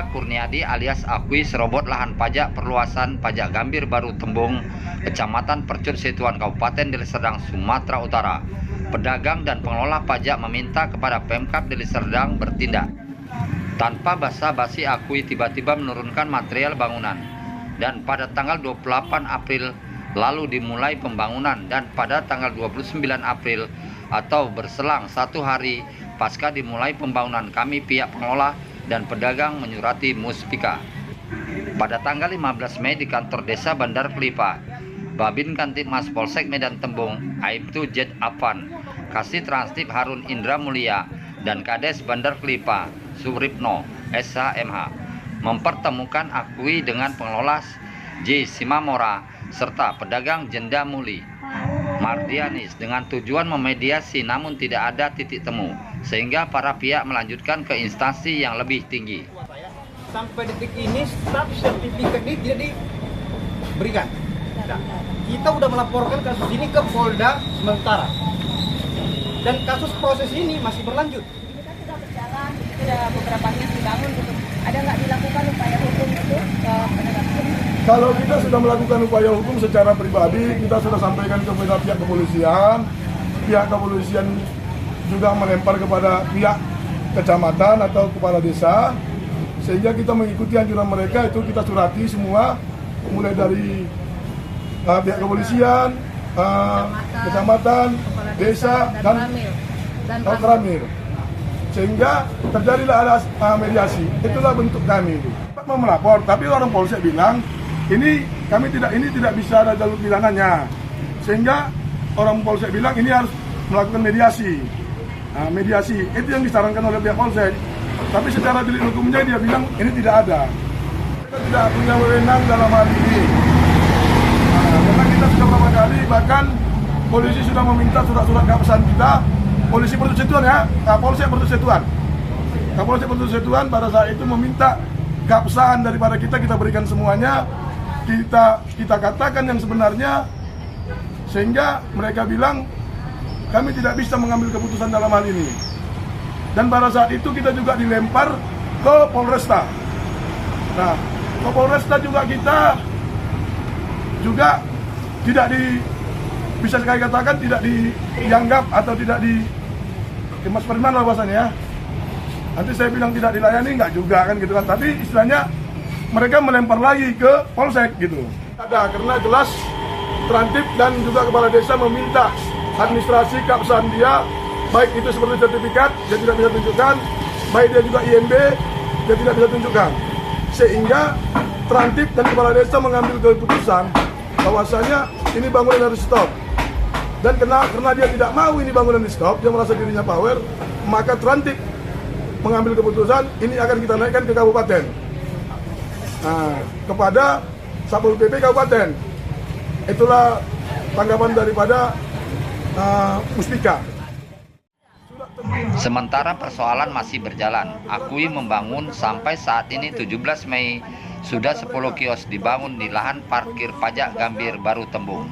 Mustika Kurniadi alias Akui serobot lahan pajak perluasan pajak Gambir Baru Tembung, Kecamatan Percut Setuan, Kabupaten Deli Serdang, Sumatera Utara. Pedagang dan pengelola pajak meminta kepada Pemkab Deli Serdang bertindak. Tanpa basa-basi, Akui tiba-tiba menurunkan material bangunan. Dan pada tanggal 28 April lalu dimulai pembangunan, dan pada tanggal 29 April atau berselang 1 hari pasca dimulai pembangunan, kami pihak pengelola dan pedagang menyurati Muspika. Pada tanggal 15 Mei di kantor desa Bandar Kelipa, Babin Kantipmas Polsek Medan Tembung, Aibtu Jet Afan, Kasih Transtip Harun Indra Mulia, dan Kades Bandar Kelipa Suripno SHMH mempertemukan Akui dengan pengelola J. Simamora serta pedagang Jenda Muli Mardianis dengan tujuan memediasi, namun tidak ada titik temu, sehingga para pihak melanjutkan ke instansi yang lebih tinggi. Sampai detik ini staf sertifikat ini tidak diberikan. Nah, kita sudah melaporkan kasus ini ke Polda sementara, dan kasus proses ini masih berlanjut. Kita sudah berjalan, sudah beberapa hari dibangun gitu. Ada nggak dilakukan upaya hukum itu ke penegak hukum? Kalau kita sudah melakukan upaya hukum secara pribadi, kita sudah sampaikan kepada pihak kepolisian. Pihak kepolisian juga melempar kepada pihak kecamatan atau kepala desa, sehingga kita mengikuti anjuran mereka. Itu kita surati semua, mulai dari pihak kepolisian, kecamatan, desa, dan Ramil. Sehingga terjadilah ada mediasi. Itulah bentuk kami itu. Mau melapor, tapi orang polsek bilang ini tidak bisa ada jalur pidananya. Sehingga orang polsek bilang ini harus melakukan mediasi. Nah, mediasi itu yang disarankan oleh pihak polsek. Tapi secara delik hukumnya dia bilang ini tidak ada. Kita tidak punya wewenang dalam hal ini. Karena kita sudah beberapa kali, bahkan polisi sudah meminta surat-surat keabsahan kita. Polisi Percut Setuan ya, Kapolsek Percut Setuan. Kapolsek Percut Setuan pada saat itu meminta keabsahan daripada kita berikan semuanya. Kita katakan yang sebenarnya, sehingga mereka bilang kami tidak bisa mengambil keputusan dalam hal ini. Dan pada saat itu kita juga dilempar ke Polresta. Nah, ke Polresta juga kita juga tidak bisa sekali katakan tidak dianggap atau tidak Mas Firman lah bahasanya ya. Nanti saya bilang tidak dilayani, enggak juga kan gitu kan. Tapi istilahnya mereka melempar lagi ke polsek gitu. Ada, karena jelas Trantip dan juga kepala desa meminta administrasi keabsahan dia, baik itu seperti sertifikat dia tidak bisa tunjukkan, baik dia juga IMB dia tidak bisa tunjukkan. Sehingga Trantip dan kepala desa mengambil keputusan bahwasanya ini bangunan harus stop. Dan karena dia tidak mau ini bangunan di stop, dia merasa dirinya power, maka Trantip mengambil keputusan ini akan kita naikkan ke kabupaten. Nah, kepada Satpol PP kabupaten. Itulah tanggapan daripada Muspika. Sementara persoalan masih berjalan, Akui membangun sampai saat ini 17 Mei sudah 10 kios dibangun di lahan parkir pajak Gambir Baru Tembung.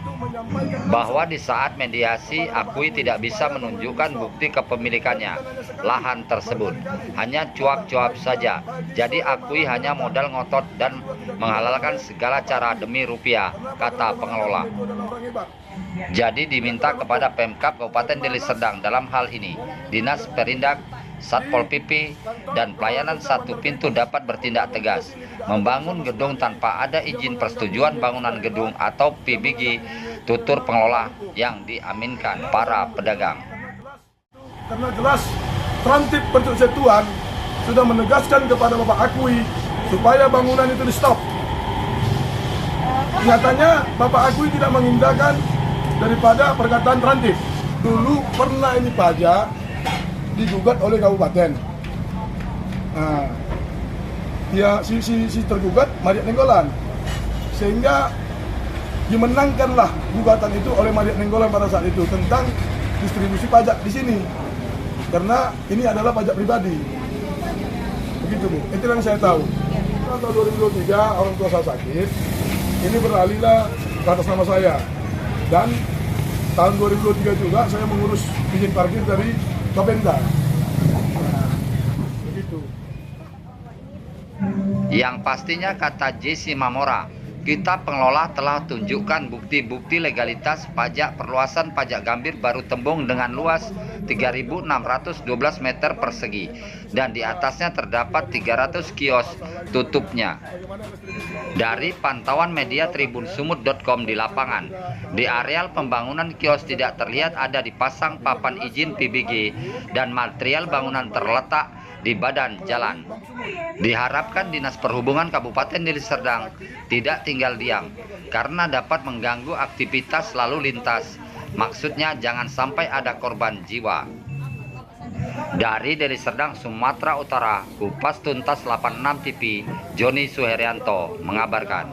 Bahwa di saat mediasi, Akui tidak bisa menunjukkan bukti kepemilikannya lahan tersebut, hanya cuap-cuap saja. Jadi Akui hanya modal ngotot dan menghalalkan segala cara demi rupiah, kata pengelola. Jadi diminta kepada Pemkab Kabupaten Deli Serdang dalam hal ini, Dinas Perindak, Satpol PP, dan pelayanan satu pintu dapat bertindak tegas. Membangun gedung tanpa ada izin persetujuan bangunan gedung atau PBG, tutur pengelola yang diaminkan para pedagang. Karena jelas Trantip Percut Setuan sudah menegaskan kepada Bapak Akui supaya bangunan itu di stop. Nyatanya Bapak Akui tidak mengindahkan daripada perkataan Trantip. Dulu pernah ini pajak digugat oleh kabupaten. Nah, ya si tergugat Mariat Nenggolan, sehingga dimenangkanlah gugatan itu oleh Mariat Nenggolan pada saat itu tentang distribusi pajak di sini, karena ini adalah pajak pribadi. Begitu Bu, itu yang saya tahu. Tahun 2023 orang tua saya sakit, ini beralihlah ke atas nama saya, dan tahun 2023 juga saya mengurus izin parkir dari Bapenda. Nah, begitu. Yang pastinya, kata Jesse Mamora, kita pengelola telah tunjukkan bukti-bukti legalitas pajak perluasan pajak Gambir Baru Tembung dengan luas 3.612 meter persegi dan di atasnya terdapat 300 kios tutupnya. Dari pantauan media tribunsumut.com di lapangan, di areal pembangunan kios tidak terlihat ada dipasang papan izin PBG dan material bangunan terletak di badan jalan. Diharapkan Dinas Perhubungan Kabupaten Deli Serdang tidak tinggal diam karena dapat mengganggu aktivitas lalu lintas. Maksudnya jangan sampai ada korban jiwa. Dari Deli Serdang, Sumatera Utara, Kupas Tuntas 86 TV, Joni Suherianto mengabarkan.